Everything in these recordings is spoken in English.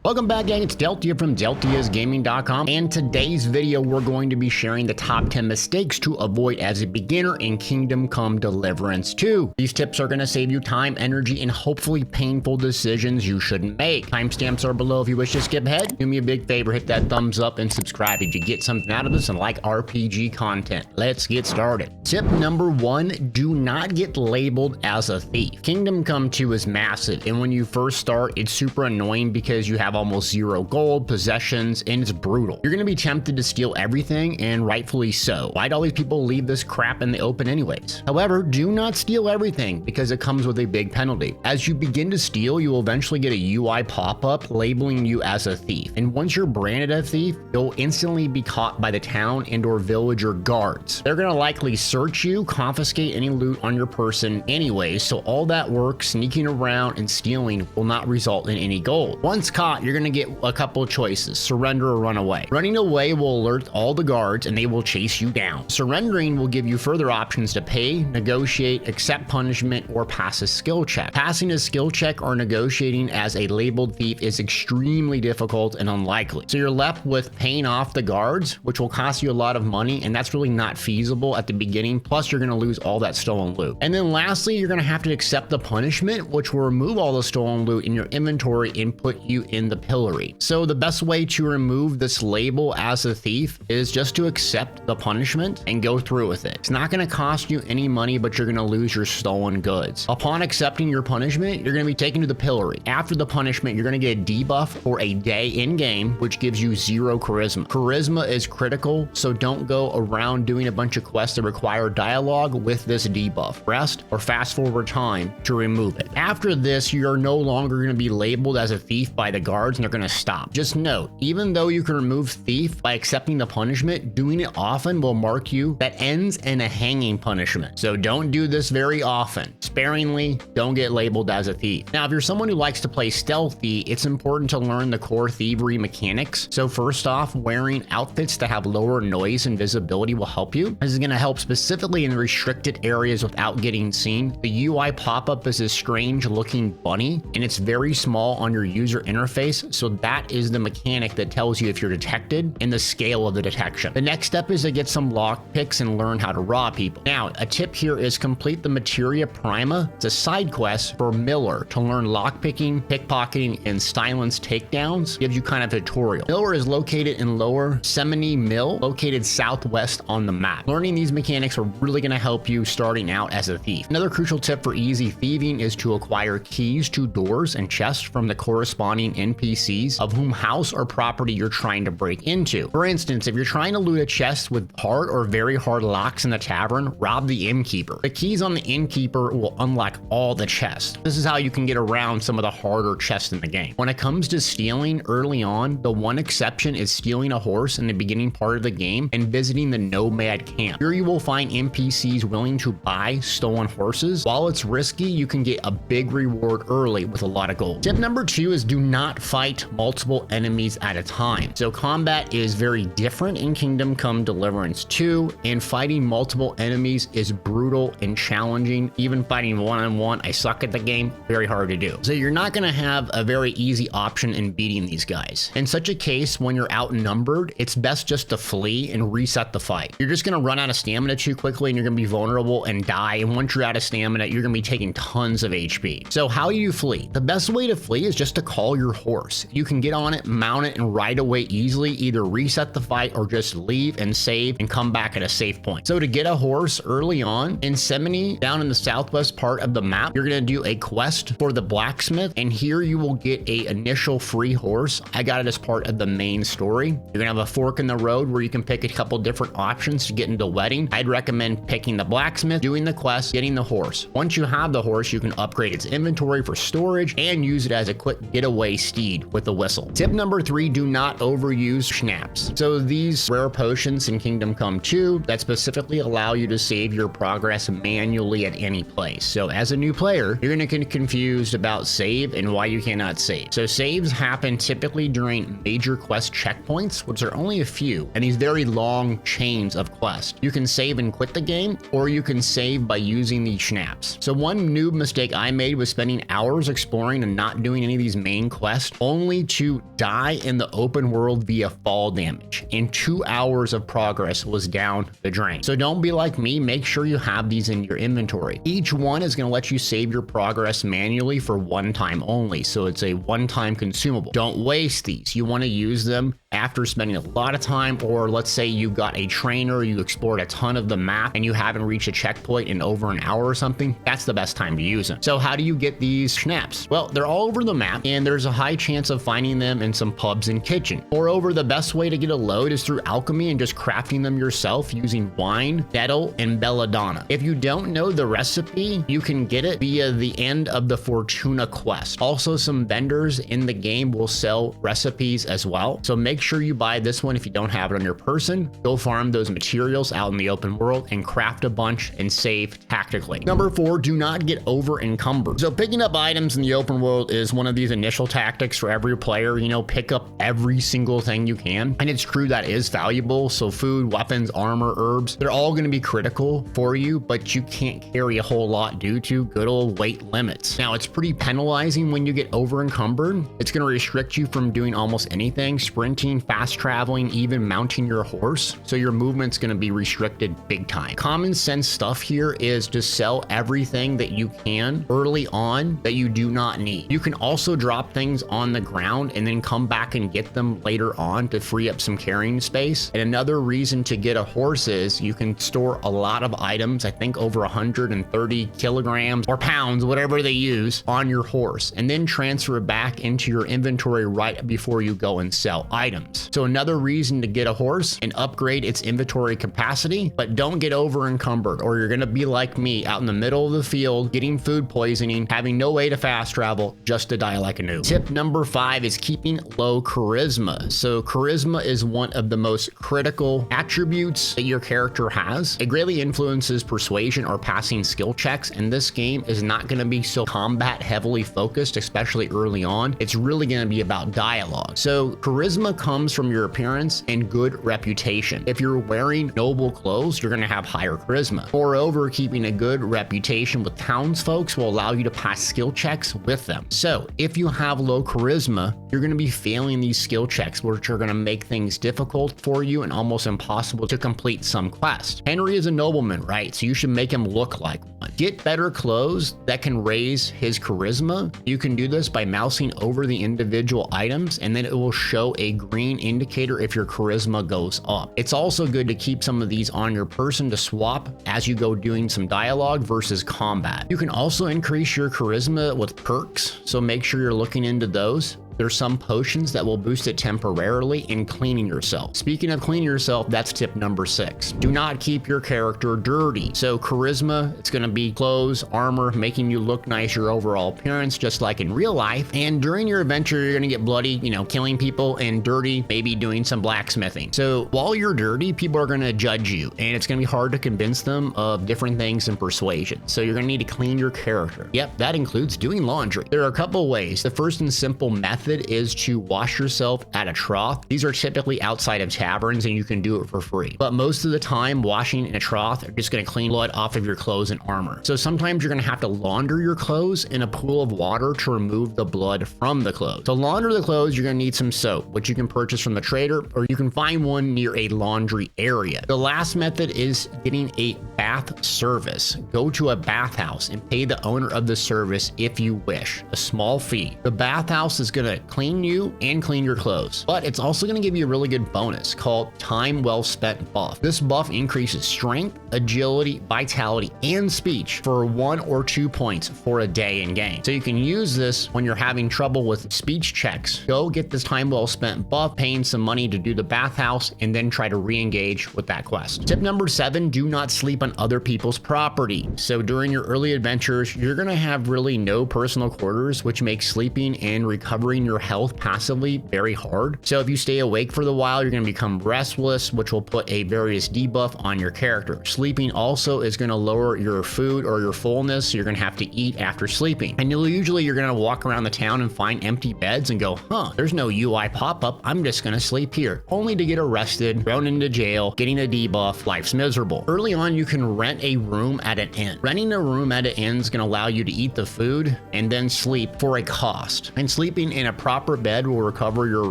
Welcome back, gang. It's Deltia from Deltiasgaming.com, and today's video we're going to be sharing the top 10 mistakes to avoid as a beginner in Kingdom Come Deliverance 2. These tips are going to save you time, energy, and hopefully painful decisions you shouldn't make. Timestamps are below if you wish to skip ahead. Do me a big favor, hit that thumbs up and subscribe if you get something out of this and like RPG content. Let's get started. Tip number 1, do not get labeled as a thief. Kingdom Come 2 is massive, and when you first start, it's super annoying because you have almost zero gold, possessions, and it's brutal. You're going to be tempted to steal everything, and rightfully so. Why'd all these people leave this crap in the open anyways? However, do not steal everything because it comes with a big penalty. As you begin to steal, you will eventually get a UI pop-up labeling you as a thief, and once you're branded a thief, you'll instantly be caught by the town and or villager guards. They're going to likely search you, confiscate any loot on your person anyways, so all that work sneaking around and stealing will not result in any gold. Once caught, you're going to get a couple of choices: surrender or run away. Running away will alert all the guards and they will chase you down. Surrendering will give you further options to pay, negotiate, accept punishment, or pass a skill check. Passing a skill check or negotiating as a labeled thief is extremely difficult and unlikely. So you're left with paying off the guards, which will cost you a lot of money, and that's really not feasible at the beginning. Plus, you're going to lose all that stolen loot. And then lastly, you're going to have to accept the punishment, which will remove all the stolen loot in your inventory and put you in the pillory. So the best way to remove this label as a thief is just to accept the punishment and go through with it. It's not going to cost you any money, but you're going to lose your stolen goods. Upon accepting your punishment, you're going to be taken to the pillory. After the punishment, you're going to get a debuff for a day in game, which gives you 0 charisma. Charisma is critical, so don't go around doing a bunch of quests that require dialogue with this debuff. Rest or fast forward time to remove it. After this, you're no longer going to be labeled as a thief by the guards, and they're going to stop. Just note, even though you can remove thief by accepting the punishment, doing it often will mark you that ends in a hanging punishment. So don't do this very often. Sparingly, don't get labeled as a thief. Now, if you're someone who likes to play stealthy, it's important to learn the core thievery mechanics. So first off, wearing outfits that have lower noise and visibility will help you. This is going to help specifically in restricted areas without getting seen. The UI pop-up is a strange looking bunny, and it's very small on your user interface, so that is the mechanic that tells you if you're detected and the scale of the detection. The next step is to get some lock picks and learn how to rob people. Now, a tip here is complete the Materia Prima. It's a side quest for Miller to learn lockpicking, pickpocketing, and silence takedowns. Gives you kind of a tutorial. Miller is located in Lower Semini Mill, located southwest on the map. Learning these mechanics are really going to help you starting out as a thief. Another crucial tip for easy thieving is to acquire keys to doors and chests from the corresponding NPCs of whom house or property you're trying to break into. For instance, if you're trying to loot a chest with hard or very hard locks in the tavern, rob the innkeeper. The keys on the innkeeper will unlock all the chests. This is how you can get around some of the harder chests in the game. When it comes to stealing early on, the one exception is stealing a horse in the beginning part of the game and visiting the nomad camp. Here you will find NPCs willing to buy stolen horses. While it's risky, you can get a big reward early with a lot of gold. Tip number 2 is do not fight multiple enemies at a time. So combat is very different in Kingdom Come Deliverance 2, and fighting multiple enemies is brutal and challenging. Even fighting one-on-one, I suck at the game, very hard to do. So you're not going to have a very easy option in beating these guys. In such a case, when you're outnumbered, it's best just to flee and reset the fight. You're just going to run out of stamina too quickly and you're going to be vulnerable and die, and once you're out of stamina, you're going to be taking tons of HP. So how do you flee? The best way to flee is just to call your horse. You can get on it, mount it, and ride away easily. Either reset the fight or just leave and save and come back at a safe point. So to get a horse early on, in Semini, down in the southwest part of the map, you're going to do a quest for the blacksmith, and here you will get a initial free horse. I got it as part of the main story. You're going to have a fork in the road where you can pick a couple different options to get into wedding. I'd recommend picking the blacksmith, doing the quest, getting the horse. Once you have the horse, you can upgrade its inventory for storage and use it as a quick getaway steed with the whistle. Tip number 3, do not overuse schnapps. So these rare potions in Kingdom Come 2 that specifically allow you to save your progress manually at any place. So as a new player, you're going to get confused about save and why you cannot save. So saves happen typically during major quest checkpoints, which are only a few, and these very long chains of quests. You can save and quit the game, or you can save by using these schnapps. So one noob mistake I made was spending hours exploring and not doing any of these main quests quest, only to die in the open world via fall damage, and 2 hours of progress was down the drain. So don't be like me, make sure you have these in your inventory. Each one is going to let you save your progress manually for one time only, so it's a one-time consumable. Don't waste these. You want to use them after spending a lot of time, or let's say you got a trainer, you explored a ton of the map and you haven't reached a checkpoint in over an hour or something. That's the best time to use them. So how do you get these schnapps? Well, they're all over the map and there's a high chance of finding them in some pubs and kitchen. Moreover, the best way to get a load is through alchemy and just crafting them yourself using wine, nettle, and belladonna. If you don't know the recipe, you can get it via the end of the Fortuna quest. Also, some vendors in the game will sell recipes as well, so make sure you buy this one if you don't have it on your person. Go farm those materials out in the open world and craft a bunch and save tactically. Number 4, do not get over encumbered. So picking up items in the open world is one of these initial tactics for every player. You know, pick up every single thing you can, and it's true that is valuable. So food, weapons, armor, herbs, they're all going to be critical for you, but you can't carry a whole lot due to good old weight limits. Now, it's pretty penalizing when you get over encumbered. It's going to restrict you from doing almost anything, sprinting, fast traveling, even mounting your horse. So your movement's going to be restricted big time. Common sense stuff here is to sell everything that you can early on that you do not need. You can also drop things on the ground and then come back and get them later on to free up some carrying space. And another reason to get a horse is you can store a lot of items, I think over 130 kilograms or pounds, whatever they use, on your horse, and then transfer it back into your inventory right before you go and sell items. So another reason to get a horse and upgrade its inventory capacity, but don't get over encumbered or you're going to be like me out in the middle of the field getting food poisoning, having no way to fast travel, just to die like a noob. Tip number 5 is keeping low charisma. So charisma is one of the most critical attributes that your character has. It greatly influences persuasion or passing skill checks, and this game is not going to be so combat heavily focused, especially early on. It's really going to be about dialogue. So charisma comes from your appearance and good reputation. If you're wearing noble clothes, you're going to have higher charisma. Moreover, keeping a good reputation with townsfolk will allow you to pass skill checks with them. So if you have low charisma, you're going to be failing these skill checks, which are going to make things difficult for you and almost impossible to complete some quest. Henry is a nobleman, right? So you should make him look like one. Get better clothes that can raise his charisma. You can do this by mousing over the individual items, and then it will show a green indicator if your charisma goes up. It's also good to keep some of these on your person to swap as you go doing some dialogue versus combat. You can also increase your charisma with perks, so make sure you're looking into those. There's some potions that will boost it temporarily in cleaning yourself. Speaking of cleaning yourself, that's tip number 6. Do not keep your character dirty. So charisma, it's going to be clothes, armor, making you look nice, your overall appearance, just like in real life. And during your adventure, you're going to get bloody, killing people, and dirty, maybe doing some blacksmithing. So while you're dirty, people are going to judge you, and it's going to be hard to convince them of different things in persuasion. So you're going to need to clean your character. Yep, that includes doing laundry. There are a couple ways. The first and simple method is to wash yourself at a trough. These are typically outside of taverns and you can do it for free. But most of the time, washing in a trough are just going to clean blood off of your clothes and armor. So sometimes you're going to have to launder your clothes in a pool of water to remove the blood from the clothes. To launder the clothes, you're going to need some soap, which you can purchase from the trader, or you can find one near a laundry area. The last method is getting a bath service. Go to a bathhouse and pay the owner of the service if you wish, a small fee. The bathhouse is going to clean you and clean your clothes, but it's also going to give you a really good bonus called time well spent buff. This buff increases strength, agility, vitality, and speech for 1 or 2 points for a day in game. So you can use this when you're having trouble with speech checks. Go get this time well spent buff, paying some money to do the bathhouse, and then try to re-engage with that quest. Tip number 7, do not sleep on other people's property. So during your early adventures, you're going to have really no personal quarters, which makes sleeping and recovering your health passively very hard. So if you stay awake for the while, you're going to become restless, which will put a various debuff on your character. Sleeping also is going to lower your food or your fullness, so you're going to have to eat after sleeping. And you're going to walk around the town and find empty beds and go, there's no UI pop-up, I'm just going to sleep here, only to get arrested, thrown into jail, getting a debuff. Life's miserable. Early on, you can rent a room at an inn. Renting a room at an inn is going to allow you to eat the food and then sleep for a cost. And sleeping in a proper bed will recover your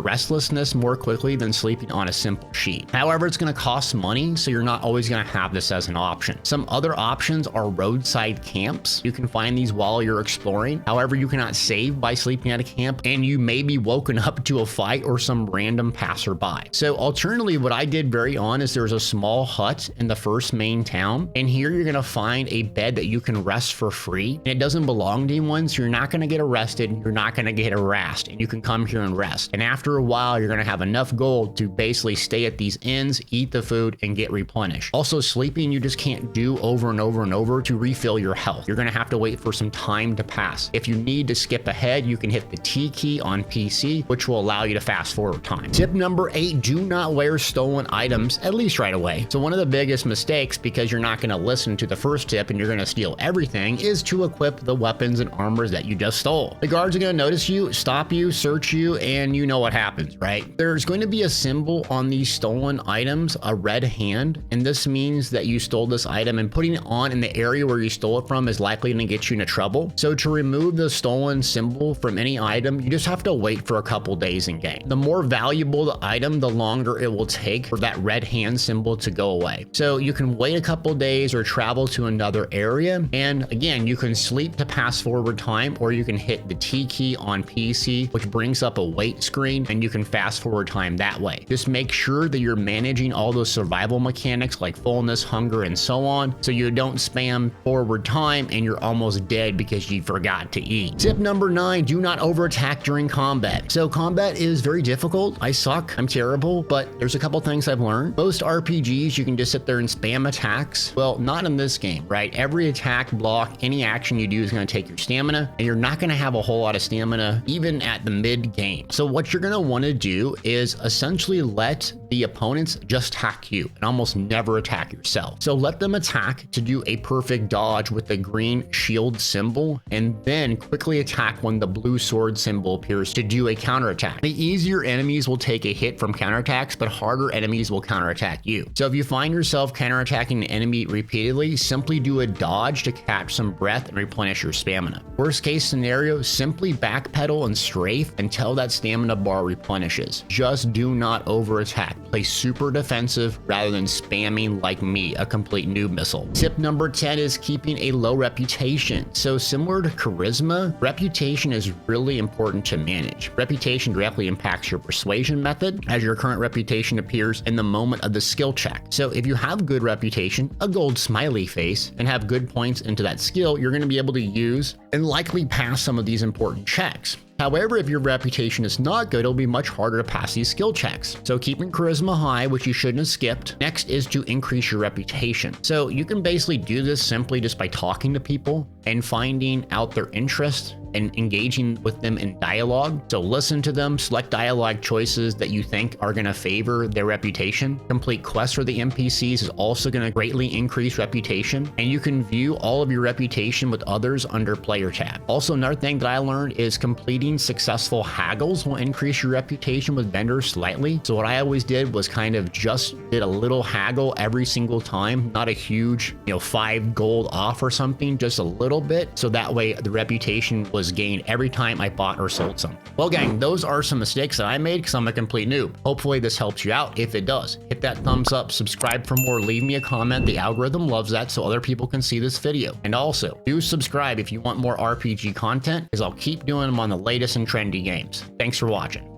restlessness more quickly than sleeping on a simple sheet. However, it's going to cost money, so you're not always going to have this as an option. Some other options are roadside camps. You can find these while you're exploring. However, you cannot save by sleeping at a camp, and you may be woken up to a fight or some random passerby. So alternatively, what I did very on is there's a small hut in the first main town, and here you're going to find a bed that you can rest for free, and it doesn't belong to anyone, so you're not going to get arrested, you're not going to get harassed, and you can come here and rest. And after a while, you're going to have enough gold to basically stay at these inns, eat the food, and get replenished. Also, sleeping you just can't do over and over and over to refill your health. You're going to have to wait for some time to pass. If you need to skip ahead, you can hit the T key on PC, which will allow you to fast forward time. Tip number 8, do not wear stolen items, at least right away. So one of the biggest mistakes, because you're not going to listen to the first tip and you're going to steal everything, is to equip the weapons and armors that you just stole. The guards are going to notice you, stop you, search you, and you know what happens, right? There's going to be a symbol on these stolen items, a red hand, and this means that you stole this item, and putting it on in the area where you stole it from is likely going to get you into trouble. So to remove the stolen symbol from any item, you just have to wait for a couple days in game. The more valuable the item, the longer it will take for that red hand symbol to go away. So you can wait a couple days or travel to another area, and again, you can sleep to pass forward time, or you can hit the T key on PC, which brings up a wait screen, and you can fast forward time that way. Just make sure that you're managing all those survival mechanics like fullness, hunger, and so on, so you don't spam forward time and you're almost dead because you forgot to eat. Tip number 9, do not over attack during combat. So combat is very difficult. I suck, I'm terrible, but there's a couple things I've learned. Most RPGs, you can just sit there and spam attacks. Well, not in this game, right? Every attack, block, any action you do is going to take your stamina, and you're not going to have a whole lot of stamina even at the mid game. So what you're going to want to do is essentially let the opponents just attack you and almost never attack yourself. So let them attack to do a perfect dodge with the green shield symbol, and then quickly attack when the blue sword symbol appears to do a counterattack. The easier enemies will take a hit from counterattacks, but harder enemies will counterattack you. So if you find yourself counterattacking an enemy repeatedly, simply do a dodge to catch some breath and replenish your stamina. Worst case scenario, simply backpedal and strafe until that stamina bar replenishes. Just do not over attack. Play super defensive rather than spamming like me, a complete noob missile. Tip number 10 is keeping a low reputation. So similar to charisma, reputation is really important to manage. Reputation directly impacts your persuasion method, as your current reputation appears in the moment of the skill check. So if you have good reputation, a gold smiley face, and have good points into that skill, you're going to be able to use and likely pass some of these important checks. However, if your reputation is not good, it'll be much harder to pass these skill checks. So keeping charisma high, which you shouldn't have skipped. Next is to increase your reputation. So you can basically do this simply just by talking to people and finding out their interest and engaging with them in dialogue. So listen to them, select dialogue choices that you think are going to favor their reputation. Complete quests for the NPCs is also going to greatly increase reputation, and you can view all of your reputation with others under player tab. Also, another thing that I learned is completing successful haggles will increase your reputation with vendors slightly. So what I always did was kind of just did a little haggle every single time, not a huge, 5 gold off or something, just a little bit. So that way the reputation was gained every time I bought or sold something. Well, gang, those are some mistakes that I made because I'm a complete noob. Hopefully this helps you out. If it does, hit that thumbs up, subscribe for more, leave me a comment. The algorithm loves that, so other people can see this video. And also, do subscribe if you want more RPG content, because I'll keep doing them on the latest and trendy games. Thanks for watching.